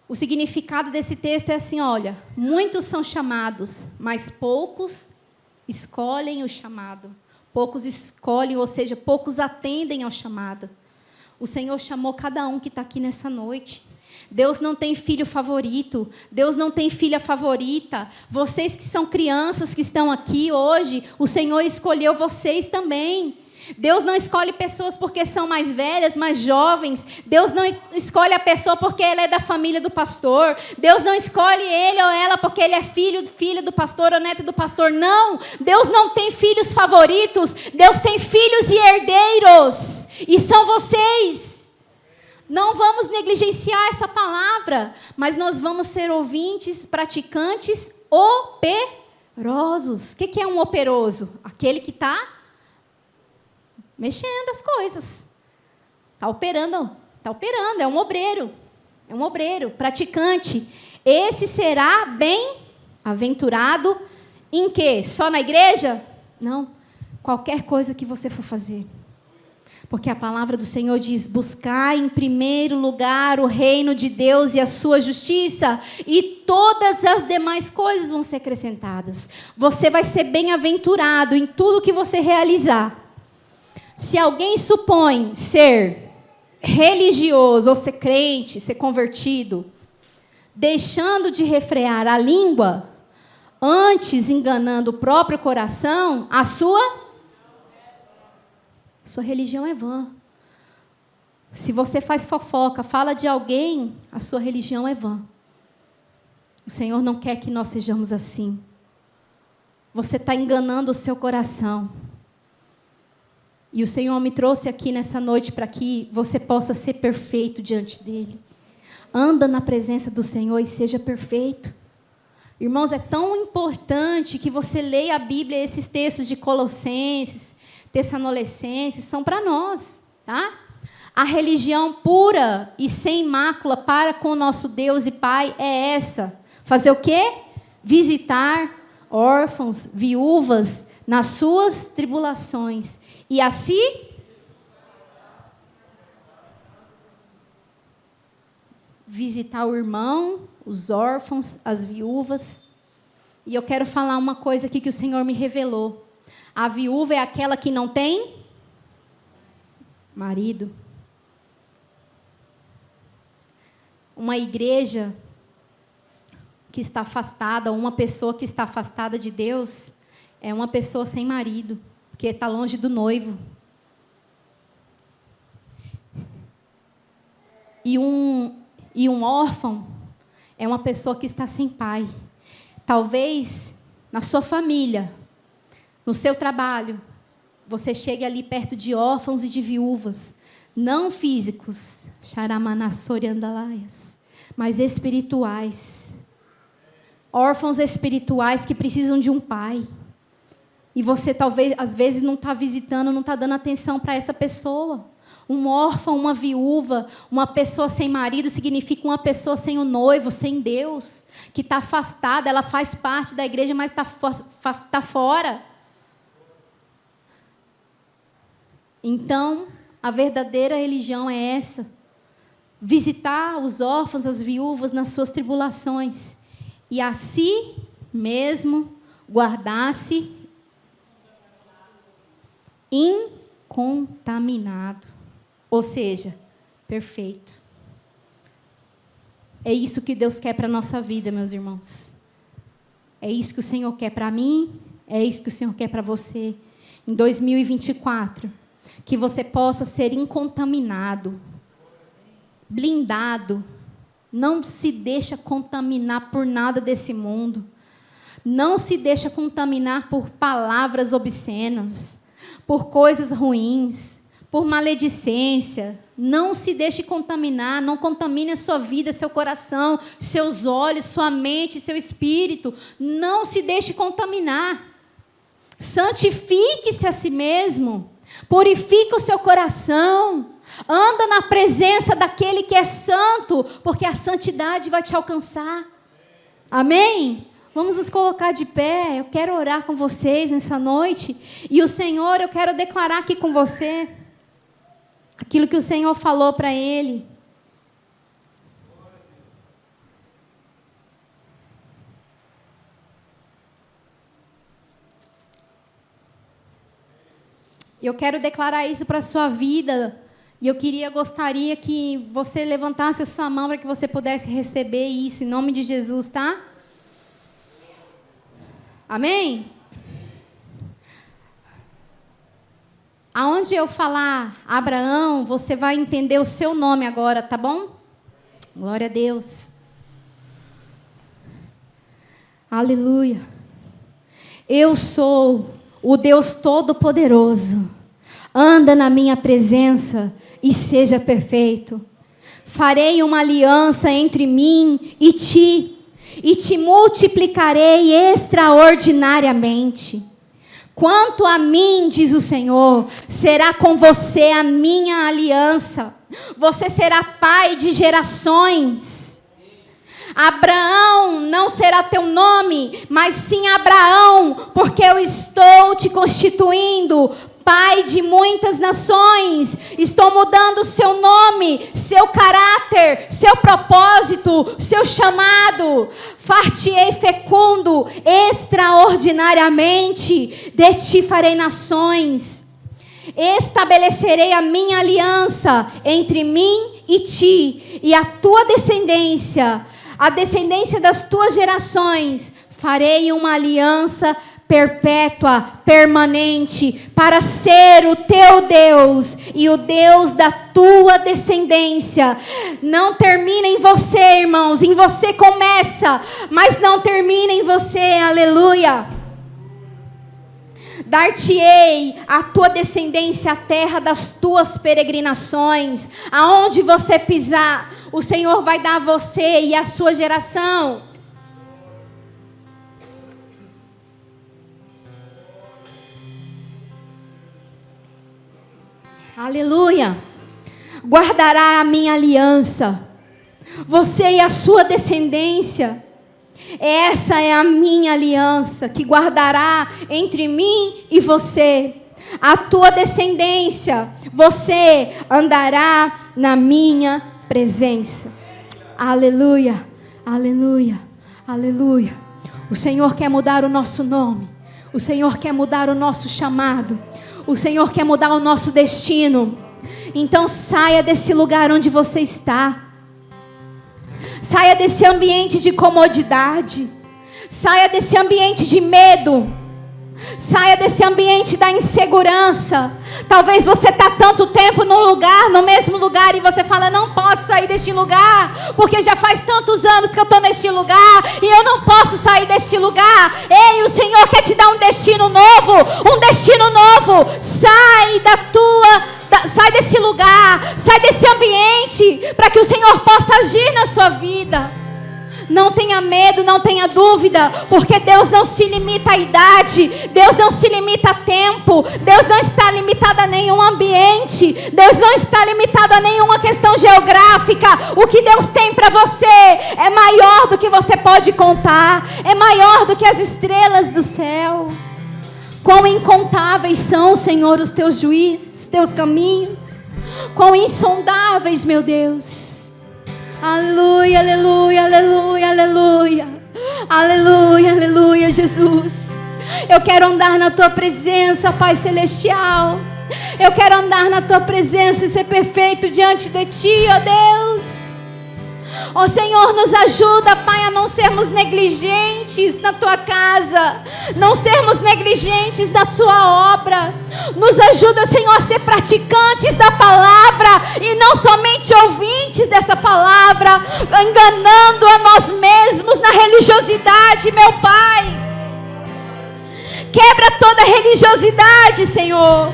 o significado desse texto é assim, olha, muitos são chamados, mas poucos escolhem o chamado. Poucos escolhem, ou seja, poucos atendem ao chamado. O Senhor chamou cada um que está aqui nessa noite. Deus não tem filho favorito, Deus não tem filha favorita. Vocês que são crianças que estão aqui hoje, o Senhor escolheu vocês também. Deus não escolhe pessoas porque são mais velhas, mais jovens. Deus não escolhe a pessoa porque ela é da família do pastor. Deus não escolhe ele ou ela porque ele é filho do pastor ou neto do pastor. Não, Deus não tem filhos favoritos. Deus tem filhos e herdeiros. E são vocês. Não vamos negligenciar essa palavra, mas nós vamos ser ouvintes, praticantes, operosos. O que é um operoso? Aquele que está mexendo as coisas. Está operando, é um obreiro, praticante. Esse será bem-aventurado em quê? Só na igreja? Não, qualquer coisa que você for fazer. Porque a palavra do Senhor diz: buscai em primeiro lugar o reino de Deus e a sua justiça, e todas as demais coisas vão ser acrescentadas. Você vai ser bem-aventurado em tudo que você realizar. Se alguém supõe ser religioso, ou ser crente, ser convertido, deixando de refrear a língua, antes enganando o próprio coração, a sua religião é vã. Se você faz fofoca, fala de alguém, a sua religião é vã. O Senhor não quer que nós sejamos assim. Você está enganando o seu coração. E o Senhor me trouxe aqui nessa noite para que você possa ser perfeito diante dEle. Anda na presença do Senhor e seja perfeito. Irmãos, é tão importante que você leia a Bíblia, esses textos de Colossenses, Tessalonicenses, são para nós, tá? A religião pura e sem mácula para com o nosso Deus e Pai é essa. Fazer o quê? Visitar, órfãos, viúvas nas suas tribulações. E assim visitar o irmão, os órfãos, as viúvas. E eu quero falar uma coisa aqui que o Senhor me revelou. A viúva é aquela que não tem marido. Uma igreja que está afastada, uma pessoa que está afastada de Deus, é uma pessoa sem marido, porque está longe do noivo. E um órfão é uma pessoa que está sem pai. Talvez na sua família, no seu trabalho, você chegue ali perto de órfãos e de viúvas, não físicos, mas espirituais. Órfãos espirituais que precisam de um pai. E você talvez, às vezes, não está visitando, não está dando atenção para essa pessoa. Um órfão, uma viúva, uma pessoa sem marido, significa uma pessoa sem o noivo, sem Deus, que está afastada, ela faz parte da igreja, mas está fora. Então, a verdadeira religião é essa. Visitar os órfãos, as viúvas nas suas tribulações. E a si mesmo guardar-se incontaminado. Ou seja, perfeito. É isso que Deus quer para a nossa vida, meus irmãos. É isso que o Senhor quer para mim, é isso que o Senhor quer para você. Em 2024, que você possa ser incontaminado, blindado. Não se deixa contaminar por nada desse mundo. Não se deixa contaminar por palavras obscenas, por coisas ruins, por maledicência. Não se deixe contaminar, não contamine a sua vida, seu coração, seus olhos, sua mente, seu espírito. Não se deixe contaminar. Santifique-se a si mesmo, purifique o seu coração, anda na presença daquele que é santo, porque a santidade vai te alcançar. Amém? Vamos nos colocar de pé. Eu quero orar com vocês nessa noite. E o Senhor, eu quero declarar aqui com você aquilo que o Senhor falou para ele. Eu quero declarar isso para a sua vida. E gostaria que você levantasse a sua mão para que você pudesse receber isso, em nome de Jesus, tá? Amém? Aonde eu falar Abraão, você vai entender o seu nome agora, tá bom? Glória a Deus. Aleluia. Eu sou o Deus Todo-Poderoso. Anda na minha presença e seja perfeito. Farei uma aliança entre mim e te multiplicarei extraordinariamente. Quanto a mim, diz o Senhor, será com você a minha aliança. Você será pai de gerações. Abraão não será teu nome, mas sim Abraão, porque eu estou te constituindo pai de muitas nações. Estou mudando o seu nome, seu caráter, seu propósito, seu chamado. Far-te-ei fecundo extraordinariamente, de ti farei nações. Estabelecerei a minha aliança entre mim e ti, e a tua descendência, a descendência das tuas gerações. Farei uma aliança perpétua, permanente, para ser o teu Deus e o Deus da tua descendência. Não termina em você, irmãos, em você começa, mas não termina em você, aleluia. Dar-te-ei a tua descendência a terra das tuas peregrinações. Aonde você pisar, o Senhor vai dar a você e a sua geração. Aleluia. Guardará a minha aliança. Você e a sua descendência. Essa é a minha aliança que guardará entre mim e você. A tua descendência, você andará na minha presença. Aleluia, aleluia, aleluia. O Senhor quer mudar o nosso nome. O Senhor quer mudar o nosso chamado. O Senhor quer mudar o nosso destino. Então saia desse lugar onde você está. Saia desse ambiente de comodidade. Saia desse ambiente de medo. Saia desse ambiente da insegurança. Talvez você está tanto tempo no mesmo lugar, e você fala: não posso sair deste lugar, porque já faz tantos anos que eu estou neste lugar, e eu não posso sair deste lugar. Ei, o Senhor quer te dar um destino novo. Um destino novo. Sai desse lugar, sai desse ambiente, para que o Senhor possa agir na sua vida. Não tenha medo, não tenha dúvida, porque Deus não se limita à idade, Deus não se limita a tempo, Deus não está limitado a nenhum ambiente, Deus não está limitado a nenhuma questão geográfica. O que Deus tem para você é maior do que você pode contar, é maior do que as estrelas do céu. Quão incontáveis são, Senhor, os teus juízos, os teus caminhos, quão insondáveis, meu Deus. Aleluia, aleluia, aleluia, aleluia. Aleluia, aleluia, Jesus. Eu quero andar na tua presença, Pai Celestial. Eu quero andar na tua presença e ser perfeito diante de ti, ó Deus. Ó Senhor, nos ajuda, Pai, a não sermos negligentes na tua casa, não sermos negligentes na tua obra. Nos ajuda, Senhor, a ser praticantes da palavra e não somente ouvintes dessa palavra, enganando a nós mesmos na religiosidade, meu Pai. Quebra toda religiosidade, Senhor.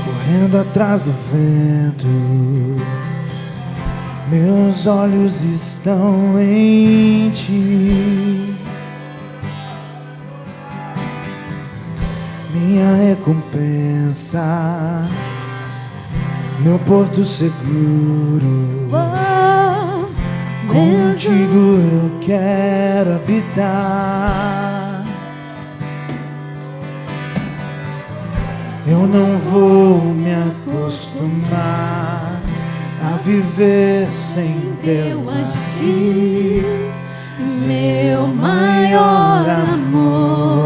Correndo atrás do vento, meus olhos estão em ti. Minha recompensa, meu porto seguro, contigo eu quero habitar. Eu não vou me acostumar a viver sem teu agir, meu maior amor.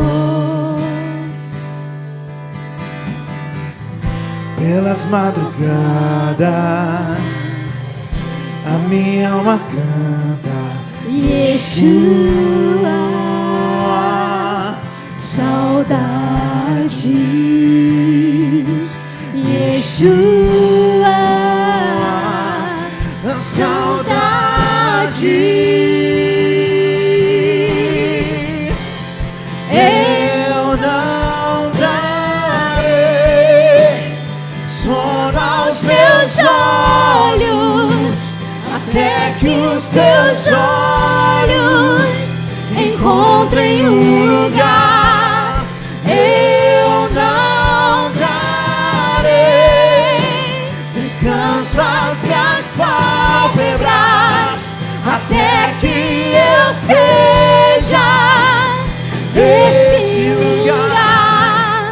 Pelas madrugadas a minha alma canta Yeshua, saudades, Yeshua, saudades. Eu não darei sono aos meus olhos até que os teus olhos encontrem um lugar. Eu não darei descanso às minhas pálpebras até que eu seja esse lugar.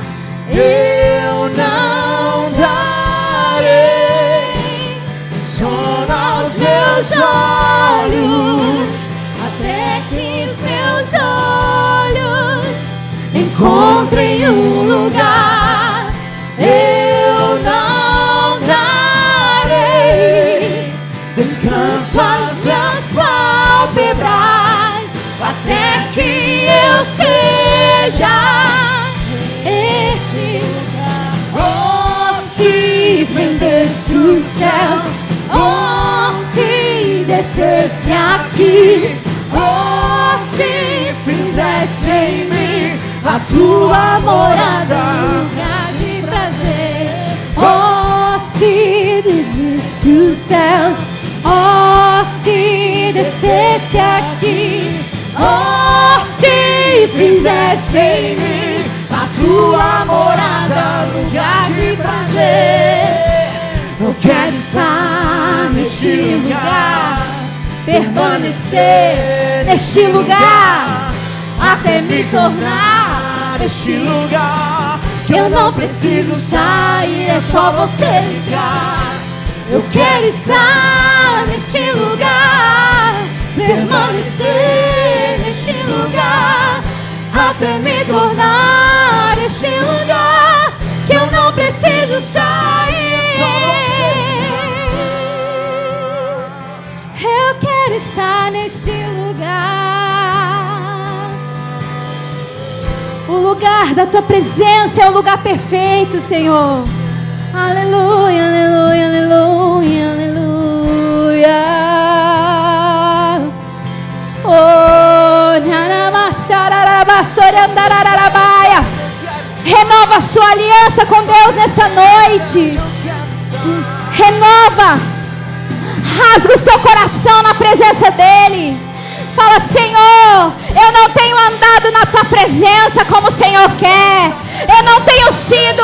Eu não darei sono aos meus olhos até que os meus olhos encontrem um lugar. Eu não darei descanso às minhas pálpebras até que eu seja esse lugar. Oh, se vendesse os céus, oh, se descesse aqui, oh, se fizesse em mim a tua morada, lugar de prazer. Oh, se descesse os céus, oh, se descesse aqui, oh, se fizesse em mim a tua morada, lugar de prazer. Eu quero estar neste lugar, permanecer neste lugar, até me tornar este lugar, que eu não preciso sair, é só você ligar. Eu quero estar neste lugar, permanecer neste lugar, até me tornar este lugar, que eu não preciso sair. Eu quero estar neste lugar. O lugar da tua presença é o lugar perfeito, Senhor. Aleluia, aleluia, aleluia, aleluia. Oh, renova a sua aliança com Deus nessa noite. Renova. Rasga o seu coração na presença dEle. Fala: Senhor, eu não tenho andado na tua presença como o Senhor quer. Eu não tenho sido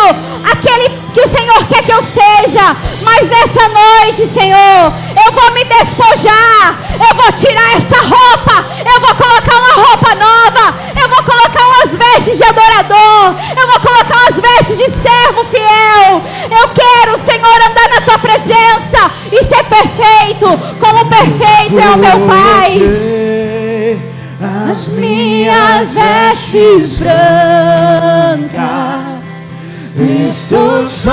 aquele que o Senhor quer que eu seja. Mas nessa noite, Senhor, eu vou me despojar. Eu vou tirar essa roupa. Eu vou colocar uma roupa nova. Eu vou colocar umas vestes de adorador. Eu vou colocar umas vestes de servo fiel. Eu quero, Senhor, andar na tua presença e ser perfeito, como perfeito é o meu Pai. As minhas vestes brancas, estou só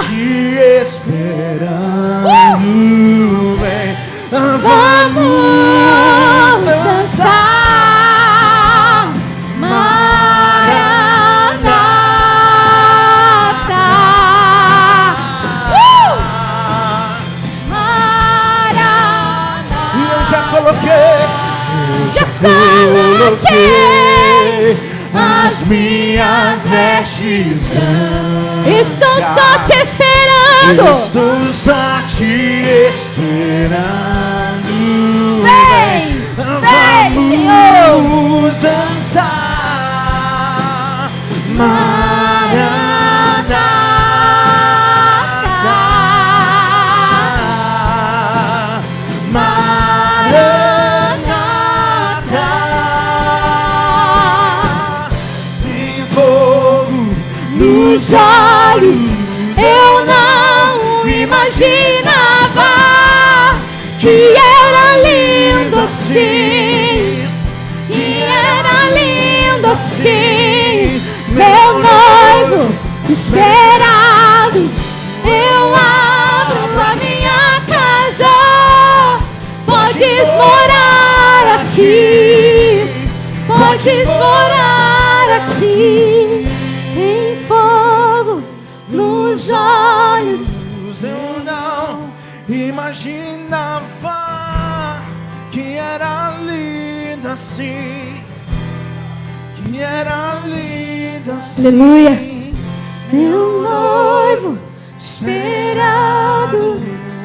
te esperando. Vem, vamos dançar, Maranata. Maranata. E eu já coloquei as minhas vestes brancas. Estou só te esperando. Estou só te esperando. Vem, vem, Senhor. Vamos dançar, Maranata. Nos olhos eu não imaginava que era lindo assim, que era lindo assim, meu noivo esperado. Eu abro a minha casa, podes morar aqui, podes morar aqui. Nos olhos eu não imaginava que era linda assim, que era linda assim. Aleluia. Meu noivo esperado.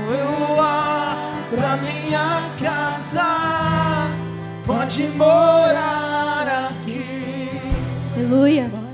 Eu abro a minha casa, pode morar aqui. Aleluia.